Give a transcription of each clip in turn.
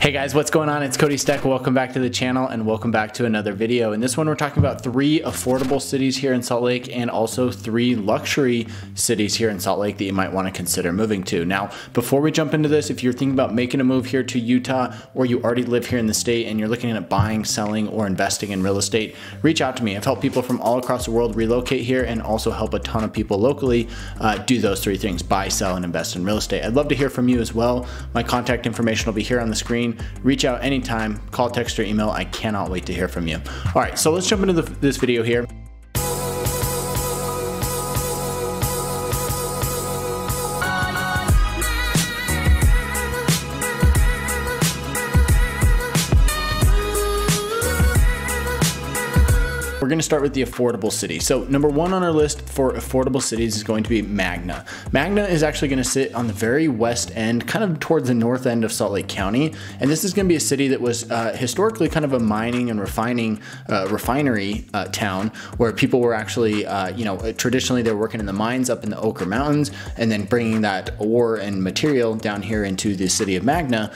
Hey guys, what's going on? It's Cody Steck. Welcome back to the channel and welcome back to another video. In this one, we're talking about 3 affordable cities here in Salt Lake and also 3 luxury cities here in Salt Lake that you might want to consider moving to. Now, before we jump into this, if you're thinking about making a move here to Utah or you already live here in the state and you're looking at buying, selling, or investing in real estate, reach out to me. I've helped people from all across the world relocate here and also help a ton of people locally do those 3 things: buy, sell, and invest in real estate. I'd love to hear from you as well. My contact information will be here on the screen. Reach out anytime, call, text, or email. I cannot wait to hear from you. All right, so let's jump into this video here. We're going to start with the affordable city. So number 1 on our list for affordable cities is going to be Magna. Magna is actually going to sit on the very west end, kind of towards the north end of Salt Lake County. And this is going to be a city that was historically kind of a mining and refinery town where people were actually, traditionally they were working in the mines up in the Ochre Mountains and then bringing that ore and material down here into the city of Magna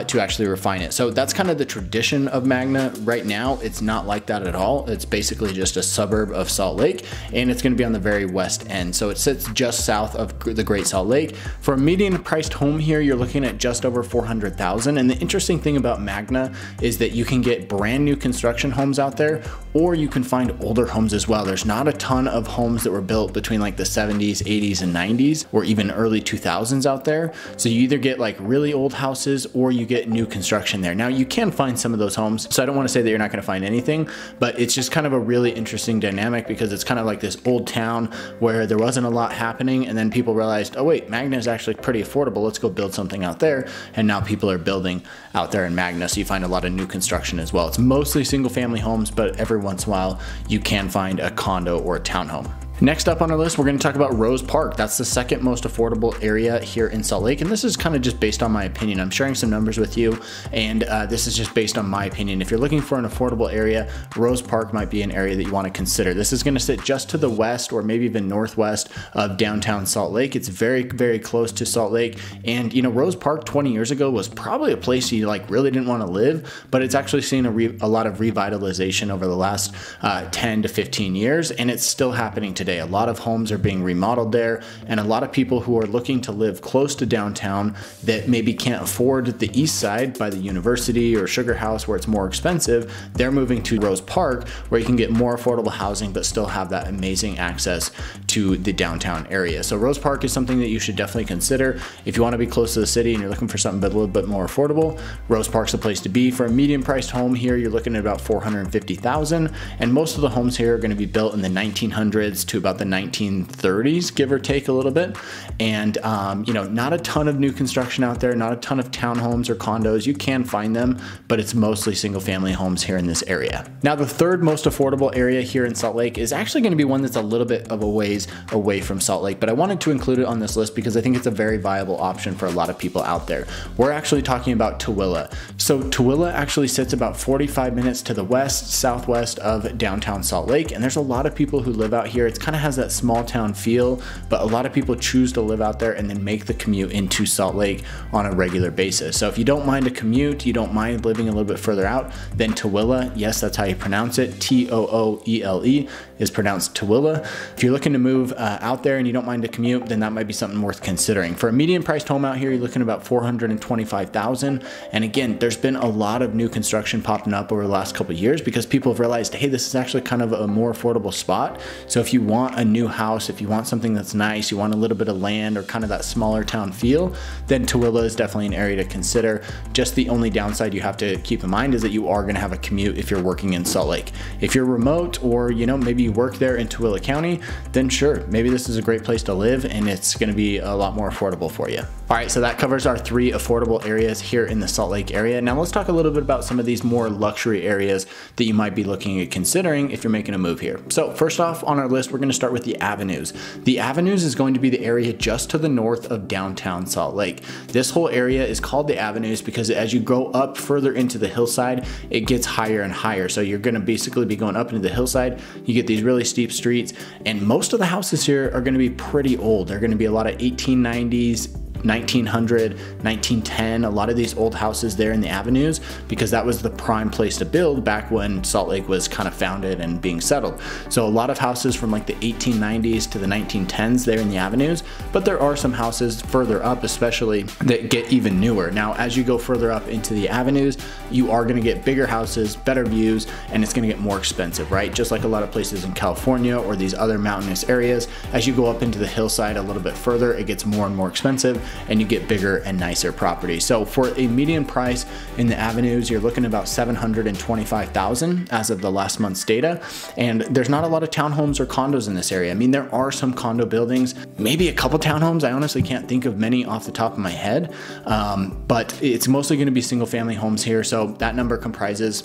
to actually refine it. So that's kind of the tradition of Magna. Right now, it's not like that at all. It's basically just a suburb of Salt Lake, and it's going to be on the very west end. So it sits just south of the Great Salt Lake. For a median priced home here, you're looking at just over $400,000. And the interesting thing about Magna is that you can get brand new construction homes out there, or you can find older homes as well. There's not a ton of homes that were built between like the 70s, 80s, and 90s, or even early 2000s out there. So you either get like really old houses or you get new construction there. Now you can find some of those homes. So I don't want to say that you're not going to find anything, but it's just kind of a really interesting dynamic because it's kind of like this old town where there wasn't a lot happening, and then people realized, oh wait, Magna is actually pretty affordable, let's go build something out there. And now people are building out there in Magna, so you find a lot of new construction as well. It's mostly single family homes, but every once in a while you can find a condo or a townhome. Next up on our list, we're going to talk about Rose Park. That's the second most affordable area here in Salt Lake. And this is kind of just based on my opinion. I'm sharing some numbers with you, and this is just based on my opinion. If you're looking for an affordable area, Rose Park might be an area that you want to consider. This is going to sit just to the west or maybe even northwest of downtown Salt Lake. It's very, very close to Salt Lake. And you know, Rose Park 20 years ago was probably a place you like really didn't want to live, but it's actually seen a lot of revitalization over the last 10 to 15 years, and it's still happening today. A lot of homes are being remodeled there, and a lot of people who are looking to live close to downtown that maybe can't afford the east side by the university or Sugar House where it's more expensive, they're moving to Rose Park where you can get more affordable housing but still have that amazing access to the downtown area. So Rose Park is something that you should definitely consider. If you want to be close to the city and you're looking for something a little bit more affordable, Rose Park's the place to be. For a medium priced home here, you're looking at about $450,000, and most of the homes here are going to be built in the 1900s to about the 1930s, give or take a little bit. And not a ton of new construction out there, not a ton of townhomes or condos. You can find them, but it's mostly single family homes here in this area. Now, the third most affordable area here in Salt Lake is actually going to be one that's a little bit of a ways away from Salt Lake, but I wanted to include it on this list because I think it's a very viable option for a lot of people out there. We're actually talking about Tooele. So Tooele actually sits about 45 minutes to the west, southwest of downtown Salt Lake, and there's a lot of people who live out here. It's kind of has that small town feel, but a lot of people choose to live out there and then make the commute into Salt Lake on a regular basis. So if you don't mind a commute, you don't mind living a little bit further out, then Tooele, yes, that's how you pronounce it. Tooele is pronounced Tooele. If you're looking to move out there and you don't mind a commute, then that might be something worth considering. For a median priced home out here, you're looking at about $425,000. And again, there's been a lot of new construction popping up over the last couple of years because people have realized, hey, this is actually kind of a more affordable spot. So if you want a new house, if you want something that's nice, you want a little bit of land or kind of that smaller town feel, then Tooele is definitely an area to consider. Just the only downside you have to keep in mind is that you are going to have a commute if you're working in Salt Lake. If you're remote or, maybe you work there in Tooele County, then sure, maybe this is a great place to live and it's going to be a lot more affordable for you. All right, so that covers our 3 affordable areas here in the Salt Lake area. Now let's talk a little bit about some of these more luxury areas that you might be looking at considering if you're making a move here. So first off on our list, we're going to start with the Avenues. The Avenues is going to be the area just to the north of downtown Salt Lake. This whole area is called the Avenues because as you go up further into the hillside, it gets higher and higher. So you're going to basically be going up into the hillside. You get these really steep streets, and most of the houses here are going to be pretty old. They're going to be a lot of 1890s, 1900, 1910, a lot of these old houses there in the avenues, because that was the prime place to build back when Salt Lake was kind of founded and being settled. So a lot of houses from like the 1890s to the 1910s there in the avenues, but there are some houses further up especially that get even newer. Now, as you go further up into the avenues, you are going to get bigger houses, better views, and it's going to get more expensive, right? Just like a lot of places in California or these other mountainous areas, as you go up into the hillside a little bit further, it gets more and more expensive and you get bigger and nicer property. So for a median price in the avenues, you're looking at about $725,000 as of the last month's data. And there's not a lot of townhomes or condos in this area. I mean, there are some condo buildings, maybe a couple townhomes. I honestly can't think of many off the top of my head, but it's mostly going to be single family homes here. So that number comprises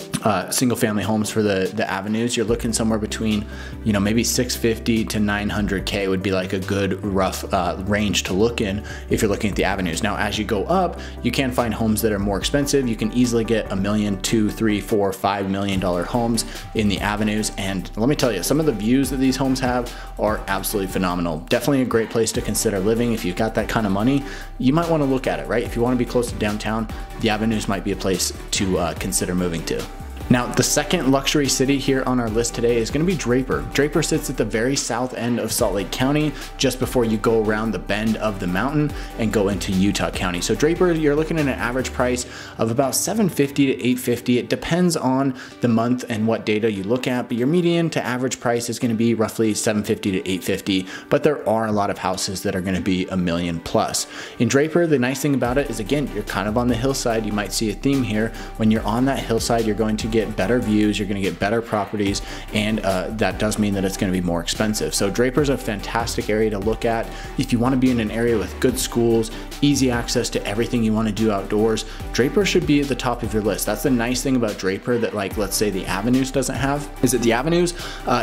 single family homes for the avenues. You're looking somewhere between, you know, maybe 650 to 900K would be like a good rough range to look in if you're looking at the avenues. Now, as you go up, you can find homes that are more expensive. You can easily get $1 million, $2, $3, $4, $5 million homes in the avenues. And let me tell you, some of the views that these homes have are absolutely phenomenal. Definitely a great place to consider living. If you've got that kind of money, you might want to look at it, right? If you want to be close to downtown, the avenues might be a place to consider moving to. Now, the second luxury city here on our list today is going to be Draper. Draper sits at the very south end of Salt Lake County, just before you go around the bend of the mountain and go into Utah County. So Draper, you're looking at an average price of about $750 to $850. It depends on the month and what data you look at, but your median to average price is going to be roughly $750 to $850. But there are a lot of houses that are going to be $1 million plus. In Draper, the nice thing about it is, again, you're kind of on the hillside. You might see a theme here. When you're on that hillside, you're going to get better views, you're going to get better properties, and that does mean that it's going to be more expensive. So Draper's a fantastic area to look at if you want to be in an area with good schools, easy access to everything you want to do outdoors. Draper should be at the top of your list. That's the nice thing about Draper that, like, let's say the avenues doesn't have, is that the avenues,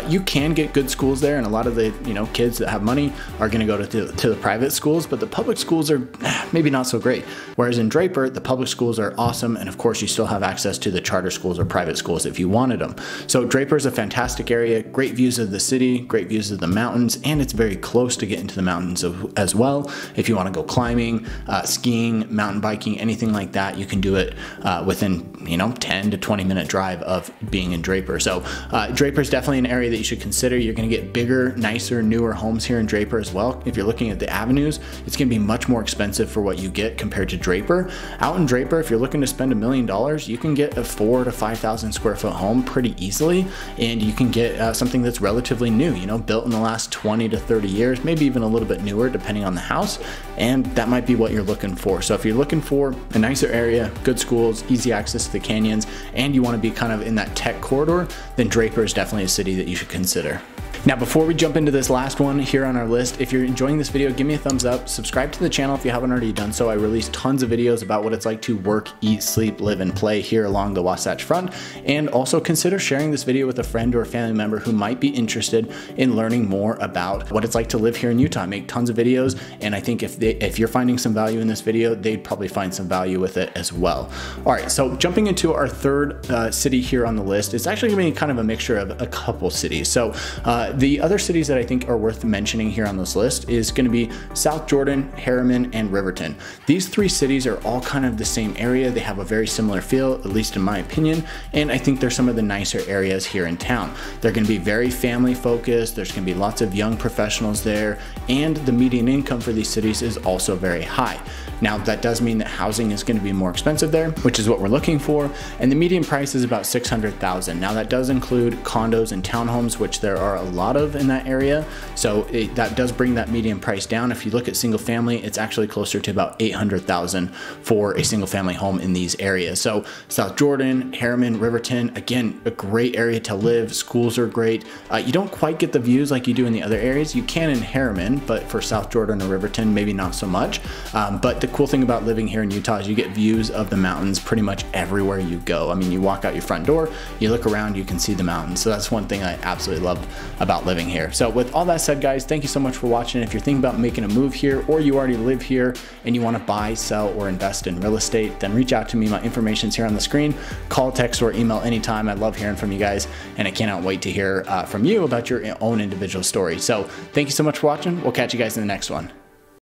you can get good schools there, and a lot of the kids that have money are going to go to the private schools, but the public schools are maybe not so great. Whereas in Draper, the public schools are awesome, and of course you still have access to the charter schools or private schools if you wanted them. So Draper is a fantastic area, great views of the city, great views of the mountains, and it's very close to get into the mountains as well. If you want to go climbing, skiing, mountain biking, anything like that, you can do it within 10 to 20 minute drive of being in Draper. So Draper is definitely an area that you should consider. You're going to get bigger, nicer, newer homes here in Draper as well. If you're looking at the avenues, it's going to be much more expensive for what you get compared to Draper. Out in Draper, if you're looking to spend $1 million, you can get a 4,000 to 5,000 square foot home pretty easily, and you can get something that's relatively new, built in the last 20 to 30 years, maybe even a little bit newer depending on the house, and that might be what you're looking for. So if you're looking for a nicer area, good schools, easy access to the canyons, and you want to be kind of in that tech corridor, then Draper is definitely a city that you should consider. Now, before we jump into this last one here on our list, if you're enjoying this video, give me a thumbs up, subscribe to the channel if you haven't already done so. I release tons of videos about what it's like to work, eat, sleep, live, and play here along the Wasatch Front, and also consider sharing this video with a friend or a family member who might be interested in learning more about what it's like to live here in Utah. I make tons of videos, and I think if you're finding some value in this video, they'd probably find some value with it as well. All right, so jumping into our third city here on the list, it's actually going to be kind of a mixture of a couple cities. So the other cities that I think are worth mentioning here on this list is going to be South Jordan, Herriman, and Riverton. These three cities are all kind of the same area. They have a very similar feel, at least in my opinion, and I think they're some of the nicer areas here in town. They're going to be very family focused. There's going to be lots of young professionals there, and the median income for these cities is also very high. Now, that does mean that housing is going to be more expensive there, which is what we're looking for, and the median price is about $600,000. Now, that does include condos and townhomes, which there are a lot of in that area, so that does bring that median price down. If you look at single family, it's actually closer to about $800,000 for a single family home in these areas. So South Jordan, Herriman, Riverton, again, a great area to live. Schools are great. You don't quite get the views like you do in the other areas. You can in Herriman, but for South Jordan or Riverton, maybe not so much. But the cool thing about living here in Utah is you get views of the mountains pretty much everywhere you go. I mean, you walk out your front door, you look around, you can see the mountains. So that's one thing I absolutely love about living here. So with all that said, guys, thank you so much for watching. If you're thinking about making a move here, or you already live here and you want to buy, sell, or invest in real estate, then reach out to me. My information's here on the screen. Call, text, or email anytime. I love hearing from you guys, and I cannot wait to hear from you about your own individual story. So thank you so much for watching. We'll catch you guys in the next one.